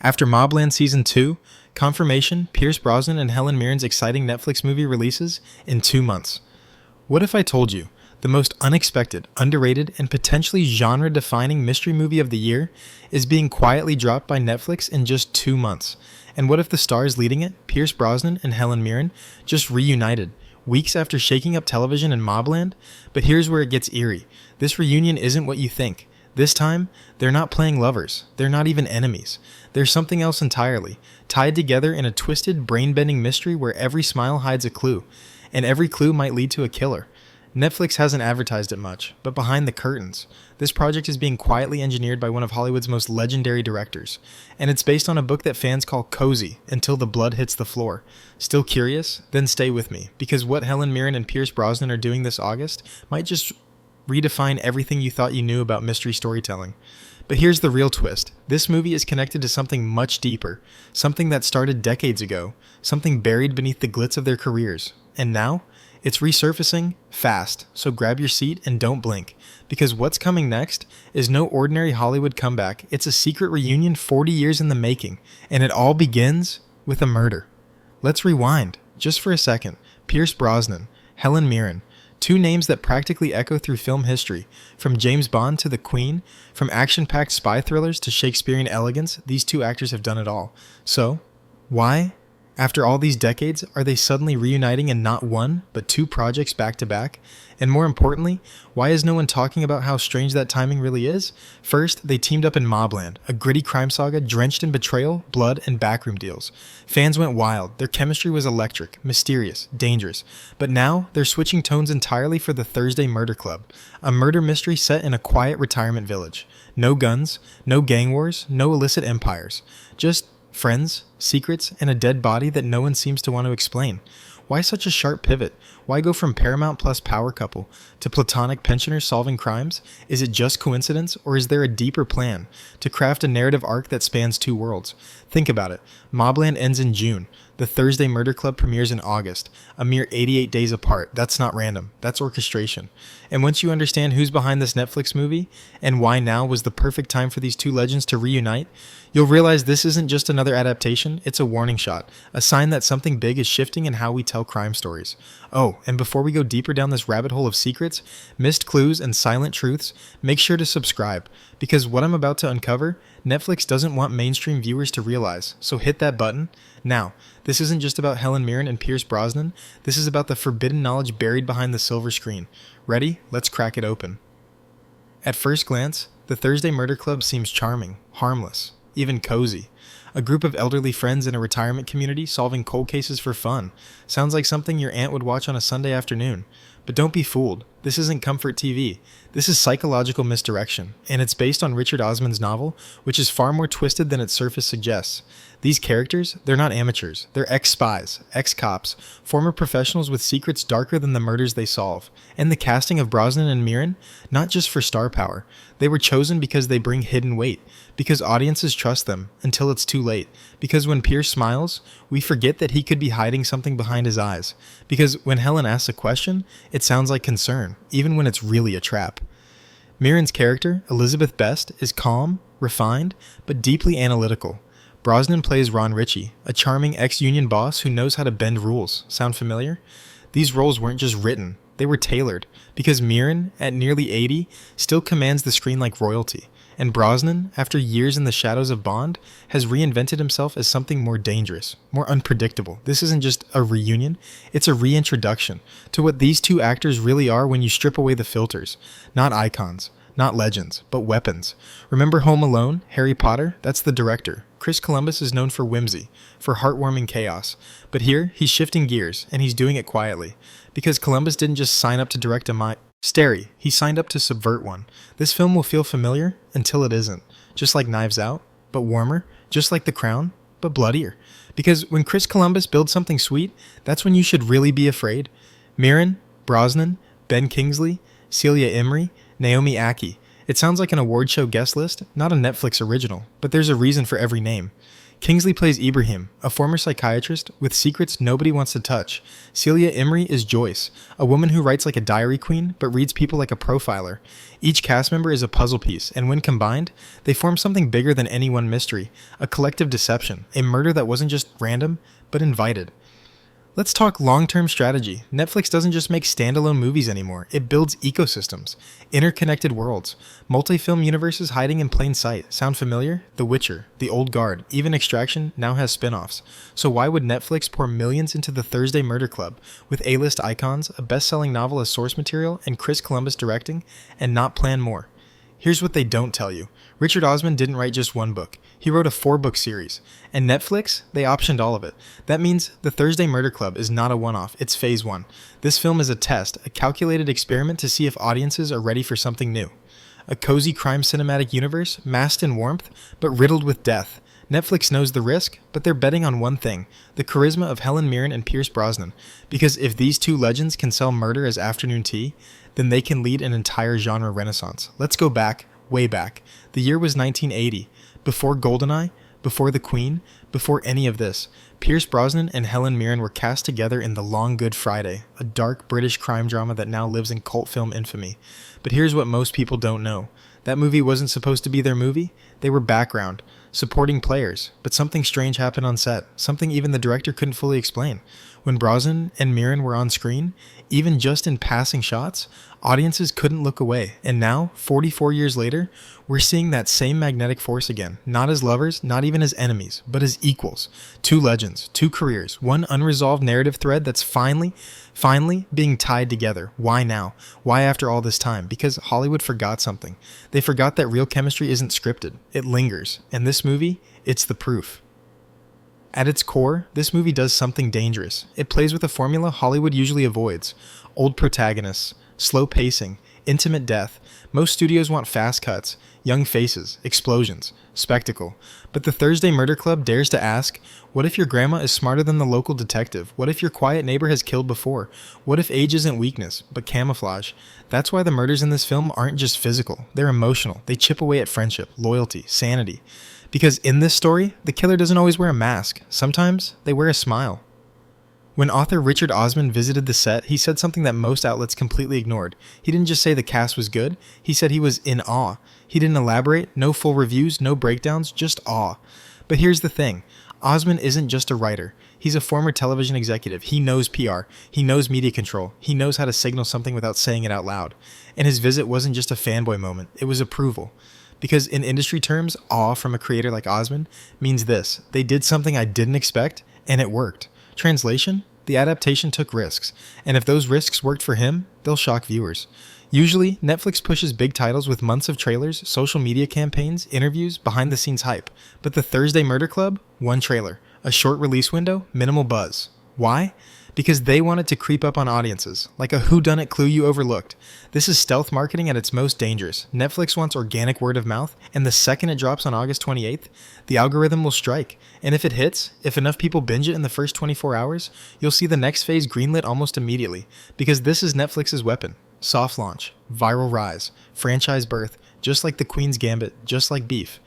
After MobLand Season 2, confirmation, Pierce Brosnan and Helen Mirren's exciting Netflix movie releases in 2 months. What if I told you the most unexpected, underrated, and potentially genre-defining mystery movie of the year is being quietly dropped by Netflix in just 2 months? And what if the stars leading it, Pierce Brosnan and Helen Mirren, just reunited, weeks after shaking up television in MobLand? But here's where it gets eerie. This reunion isn't what you think. This time, they're not playing lovers. They're not even enemies. They're something else entirely, tied together in a twisted, brain-bending mystery where every smile hides a clue, and every clue might lead to a killer. Netflix hasn't advertised it much, but behind the curtains, this project is being quietly engineered by one of Hollywood's most legendary directors, and it's based on a book that fans call cozy until the blood hits the floor. Still curious? Then stay with me, because what Helen Mirren and Pierce Brosnan are doing this August might just redefine everything you thought you knew about mystery storytelling. But here's the real twist. This movie is connected to something much deeper, something that started decades ago, something buried beneath the glitz of their careers. And now, it's resurfacing fast, so grab your seat and don't blink, because what's coming next is no ordinary Hollywood comeback. It's a secret reunion 40 years in the making, and it all begins with a murder. Let's rewind, just for a second. Pierce Brosnan, Helen Mirren, two names that practically echo through film history. From James Bond to The Queen, from action-packed spy thrillers to Shakespearean elegance, these two actors have done it all. So, why, after all these decades, are they suddenly reuniting in not one, but two projects back-to-back? And more importantly, why is no one talking about how strange that timing really is? First, they teamed up in MobLand, a gritty crime saga drenched in betrayal, blood, and backroom deals. Fans went wild. Their chemistry was electric, mysterious, dangerous. But now, they're switching tones entirely for the Thursday Murder Club, a murder mystery set in a quiet retirement village. No guns, no gang wars, no illicit empires. Just friends, secrets, and a dead body that no one seems to want to explain. Why such a sharp pivot? Why go from Paramount Plus power couple to platonic pensioners solving crimes? Is it just coincidence, or is there a deeper plan to craft a narrative arc that spans two worlds? Think about it. MobLand ends in June. The Thursday Murder Club premieres in August, a mere 88 days apart. That's not random. That's orchestration. And once you understand who's behind this Netflix movie, and why now was the perfect time for these two legends to reunite, you'll realize this isn't just another adaptation, it's a warning shot, a sign that something big is shifting in how we tell crime stories. Oh, and before we go deeper down this rabbit hole of secrets, missed clues, and silent truths, make sure to subscribe, because what I'm about to uncover, Netflix doesn't want mainstream viewers to realize, so hit that button. Now, this isn't just about Helen Mirren and Pierce Brosnan, this is about the forbidden knowledge buried behind the silver screen. Ready? Let's crack it open. At first glance, the Thursday Murder Club seems charming, harmless, even cozy. A group of elderly friends in a retirement community solving cold cases for fun. Sounds like something your aunt would watch on a Sunday afternoon. But don't be fooled. This isn't comfort TV. This is psychological misdirection, and it's based on Richard Osman's novel, which is far more twisted than its surface suggests. These characters, they're not amateurs. They're ex-spies, ex-cops, former professionals with secrets darker than the murders they solve. And the casting of Brosnan and Mirren, not just for star power. They were chosen because they bring hidden weight, because audiences trust them until it's too late, because when Pierce smiles, we forget that he could be hiding something behind his eyes, because when Helen asks a question, it sounds like concern, even when it's really a trap. Mirren's character, Elizabeth Best, is calm, refined, but deeply analytical. Brosnan plays Ron Ritchie, a charming ex-union boss who knows how to bend rules. Sound familiar? These roles weren't just written, they were tailored, because Mirren, at nearly 80, still commands the screen like royalty, and Brosnan, after years in the shadows of Bond, has reinvented himself as something more dangerous, more unpredictable. This isn't just a reunion, it's a reintroduction to what these two actors really are when you strip away the filters. Not icons, not legends, but weapons. Remember Home Alone, Harry Potter? That's the director. Chris Columbus is known for whimsy, for heartwarming chaos. But here, he's shifting gears, and he's doing it quietly. Because Columbus didn't just sign up to direct a mystery, he signed up to subvert one. This film will feel familiar until it isn't. Just like Knives Out, but warmer. Just like The Crown, but bloodier. Because when Chris Columbus builds something sweet, that's when you should really be afraid. Mirren, Brosnan, Ben Kingsley, Celia Imrie, Naomi Ackie. It sounds like an award show guest list, not a Netflix original, but there's a reason for every name. Kingsley plays Ibrahim, a former psychiatrist with secrets nobody wants to touch. Celia Imrie is Joyce, a woman who writes like a diary queen but reads people like a profiler. Each cast member is a puzzle piece, and when combined, they form something bigger than any one mystery, a collective deception, a murder that wasn't just random, but invited. Let's talk long-term strategy. Netflix doesn't just make standalone movies anymore. It builds ecosystems, interconnected worlds, multi-film universes hiding in plain sight. Sound familiar? The Witcher, The Old Guard, even Extraction now has spin-offs. So why would Netflix pour millions into the Thursday Murder Club with A-list icons, a best-selling novel as source material, and Chris Columbus directing, and not plan more? Here's what they don't tell you. Richard Osman didn't write just one book. He wrote a 4-book series. And Netflix, they optioned all of it. That means the Thursday Murder Club is not a one-off, it's phase 1. This film is a test, a calculated experiment to see if audiences are ready for something new. A cozy crime cinematic universe, masked in warmth, but riddled with death. Netflix knows the risk, but they're betting on one thing, the charisma of Helen Mirren and Pierce Brosnan. Because if these two legends can sell murder as afternoon tea, then they can lead an entire genre renaissance. Let's go back, way back. The year was 1980. Before GoldenEye, before The Queen, before any of this, Pierce Brosnan and Helen Mirren were cast together in The Long Good Friday, a dark British crime drama that now lives in cult film infamy. But here's what most people don't know. That movie wasn't supposed to be their movie. They were background, supporting players. But something strange happened on set, something even the director couldn't fully explain. When Brosnan and Mirren were on screen, even just in passing shots, audiences couldn't look away. And now, 44 years later, we're seeing that same magnetic force again. Not as lovers, not even as enemies, but as equals. Two legends, two careers, one unresolved narrative thread that's finally being tied together. Why now? Why after all this time? Because Hollywood forgot something. They forgot that real chemistry isn't scripted. It lingers. And this movie, it's the proof. At its core, this movie does something dangerous. It plays with a formula Hollywood usually avoids. Old protagonists, slow pacing, intimate death. Most studios want fast cuts, young faces, explosions, spectacle. But the Thursday Murder Club dares to ask, what if your grandma is smarter than the local detective? What if your quiet neighbor has killed before? What if age isn't weakness, but camouflage? That's why the murders in this film aren't just physical. They're emotional. They chip away at friendship, loyalty, sanity. Because in this story, the killer doesn't always wear a mask. Sometimes they wear a smile. When author Richard Osman visited the set, he said something that most outlets completely ignored. He didn't just say the cast was good, he said he was in awe. He didn't elaborate, no full reviews, no breakdowns, just awe. But here's the thing, Osman isn't just a writer. He's a former television executive. He knows PR. He knows media control. He knows how to signal something without saying it out loud. And his visit wasn't just a fanboy moment, it was approval. Because in industry terms, awe from a creator like Osman means this: they did something I didn't expect, and it worked. Translation? The adaptation took risks, and if those risks worked for him, they'll shock viewers. Usually, Netflix pushes big titles with months of trailers, social media campaigns, interviews, behind-the-scenes hype. But the Thursday Murder Club? One trailer. A short release window? Minimal buzz. Why? Because they wanted to creep up on audiences, like a whodunnit clue you overlooked. This is stealth marketing at its most dangerous. Netflix wants organic word of mouth, and the second it drops on August 28th, the algorithm will strike. And if it hits, if enough people binge it in the first 24 hours, you'll see the next phase greenlit almost immediately. Because this is Netflix's weapon. Soft launch, viral rise, franchise birth, just like The Queen's Gambit, just like Beef.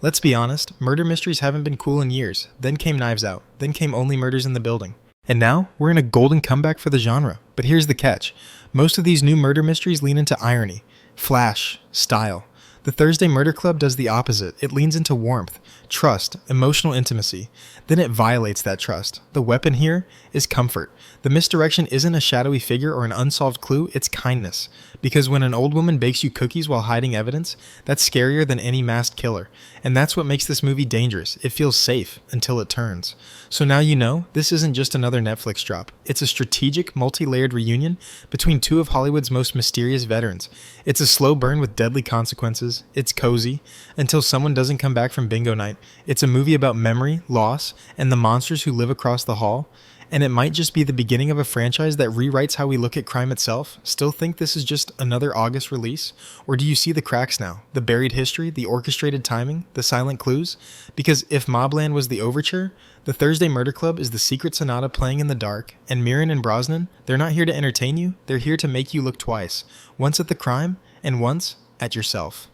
Let's be honest, murder mysteries haven't been cool in years. Then came Knives Out, then came Only Murders in the Building. And now, we're in a golden comeback for the genre. But here's the catch. Most of these new murder mysteries lean into irony, flash, style. The Thursday Murder Club does the opposite. It leans into warmth, trust, emotional intimacy. Then it violates that trust. The weapon here is comfort. The misdirection isn't a shadowy figure or an unsolved clue, it's kindness. Because when an old woman bakes you cookies while hiding evidence, that's scarier than any masked killer. And that's what makes this movie dangerous. It feels safe until it turns. So now you know, this isn't just another Netflix drop. It's a strategic, multi-layered reunion between two of Hollywood's most mysterious veterans. It's a slow burn with deadly consequences. It's cozy until someone doesn't come back from bingo night. It's a movie about memory, loss, and the monsters who live across the hall. And it might just be the beginning of a franchise that rewrites how we look at crime itself. Still think this is just another August release? Or do you see the cracks now? The buried history, the orchestrated timing, the silent clues? Because if MobLand was the overture, the Thursday Murder Club is the secret sonata playing in the dark, and Mirren and Brosnan, they're not here to entertain you, they're here to make you look twice. Once at the crime, and once at yourself.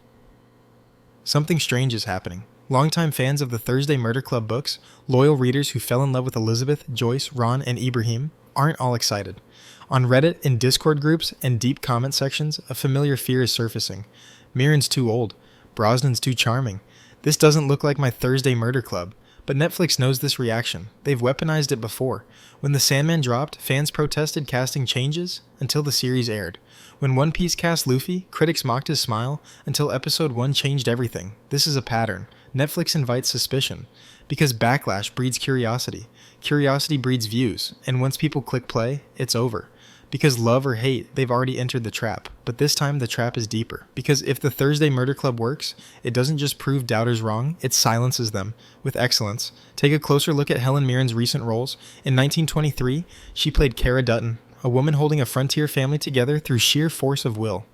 Something strange is happening. Longtime fans of the Thursday Murder Club books, loyal readers who fell in love with Elizabeth, Joyce, Ron, and Ibrahim, aren't all excited. On Reddit, in Discord groups, and deep comment sections, a familiar fear is surfacing. Mirren's too old. Brosnan's too charming. This doesn't look like my Thursday Murder Club. But Netflix knows this reaction. They've weaponized it before. When The Sandman dropped, fans protested casting changes until the series aired. When One Piece cast Luffy, critics mocked his smile until episode 1 changed everything. This is a pattern. Netflix invites suspicion. Because backlash breeds curiosity. Curiosity breeds views. And once people click play, it's over. Because love or hate, they've already entered the trap. But this time the trap is deeper. Because if the Thursday Murder Club works, it doesn't just prove doubters wrong, it silences them with excellence. Take a closer look at Helen Mirren's recent roles. In 1923, she played Cara Dutton, a woman holding a frontier family together through sheer force of will.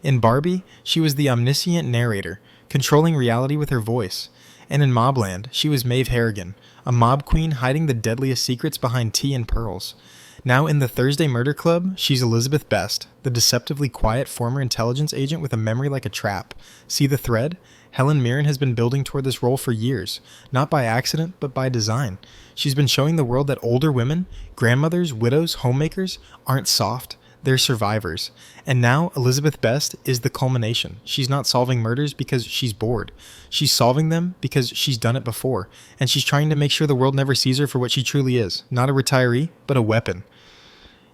In Barbie, she was the omniscient narrator, controlling reality with her voice. And in MobLand, she was Maeve Harrigan, a mob queen hiding the deadliest secrets behind tea and pearls. Now in the Thursday Murder Club, she's Elizabeth Best, the deceptively quiet former intelligence agent with a memory like a trap. See the thread? Helen Mirren has been building toward this role for years, not by accident, but by design. She's been showing the world that older women, grandmothers, widows, homemakers, aren't soft. They're survivors. And now Elizabeth Best is the culmination. She's not solving murders because she's bored. She's solving them because she's done it before, and she's trying to make sure the world never sees her for what she truly is, not a retiree, but a weapon.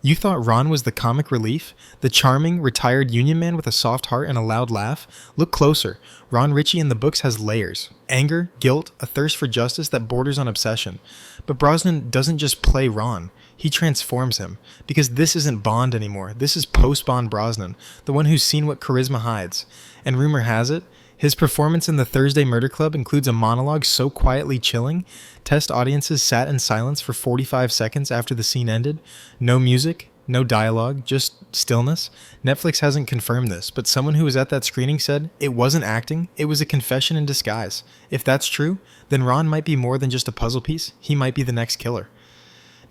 You thought Ron was the comic relief? The charming, retired union man with a soft heart and a loud laugh? Look closer. Ron Ritchie in the books has layers. Anger, guilt, a thirst for justice that borders on obsession. But Brosnan doesn't just play Ron. He transforms him. Because this isn't Bond anymore. This is post-Bond Brosnan, the one who's seen what charisma hides. And rumor has it, his performance in the Thursday Murder Club includes a monologue so quietly chilling, test audiences sat in silence for 45 seconds after the scene ended. No music, no dialogue, just stillness. Netflix hasn't confirmed this, but someone who was at that screening said it wasn't acting, it was a confession in disguise. If that's true, then Ron might be more than just a puzzle piece, he might be the next killer.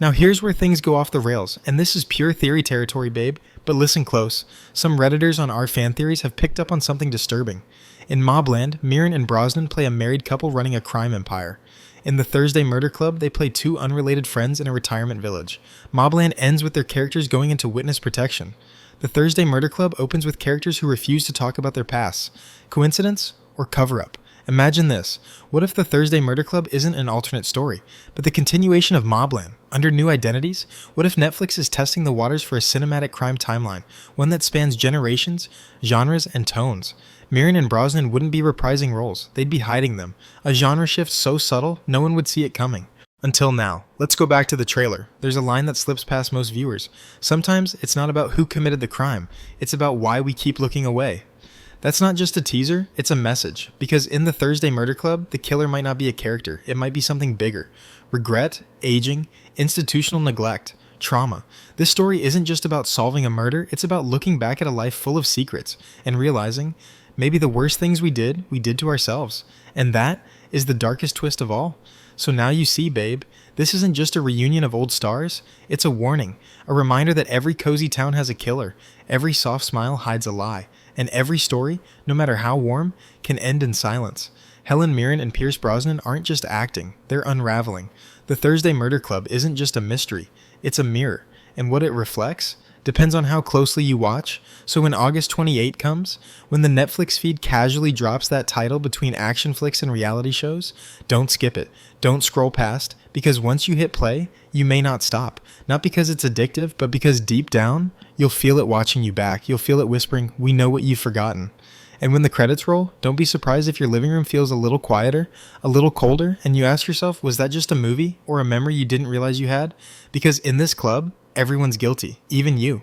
Now here's where things go off the rails, and this is pure theory territory, babe, but listen close. Some Redditors on our fan theories have picked up on something disturbing. In MobLand, Mirren and Brosnan play a married couple running a crime empire. In the Thursday Murder Club, they play two unrelated friends in a retirement village. MobLand ends with their characters going into witness protection. The Thursday Murder Club opens with characters who refuse to talk about their pasts. Coincidence or cover-up? Imagine this. What if the Thursday Murder Club isn't an alternate story, but the continuation of MobLand, under new identities? What if Netflix is testing the waters for a cinematic crime timeline, one that spans generations, genres, and tones? Mirren and Brosnan wouldn't be reprising roles, they'd be hiding them. A genre shift so subtle, no one would see it coming. Until now. Let's go back to the trailer. There's a line that slips past most viewers. Sometimes it's not about who committed the crime, it's about why we keep looking away. That's not just a teaser, it's a message. Because in the Thursday Murder Club, the killer might not be a character, it might be something bigger. Regret, aging, institutional neglect, trauma. This story isn't just about solving a murder, it's about looking back at a life full of secrets and realizing maybe the worst things we did to ourselves. And that is the darkest twist of all. So now you see, babe, this isn't just a reunion of old stars, it's a warning, a reminder that every cozy town has a killer, every soft smile hides a lie, and every story, no matter how warm, can end in silence. Helen Mirren and Pierce Brosnan aren't just acting, they're unraveling. The Thursday Murder Club isn't just a mystery, it's a mirror, and what it reflects depends on how closely you watch. So when August 28 comes, when the Netflix feed casually drops that title between action flicks and reality shows, don't skip it. Don't scroll past, because once you hit play, you may not stop. Not because it's addictive, but because deep down, you'll feel it watching you back. You'll feel it whispering, "We know what you've forgotten." And when the credits roll, don't be surprised if your living room feels a little quieter, a little colder, and you ask yourself, was that just a movie or a memory you didn't realize you had? Because in this club, everyone's guilty, even you.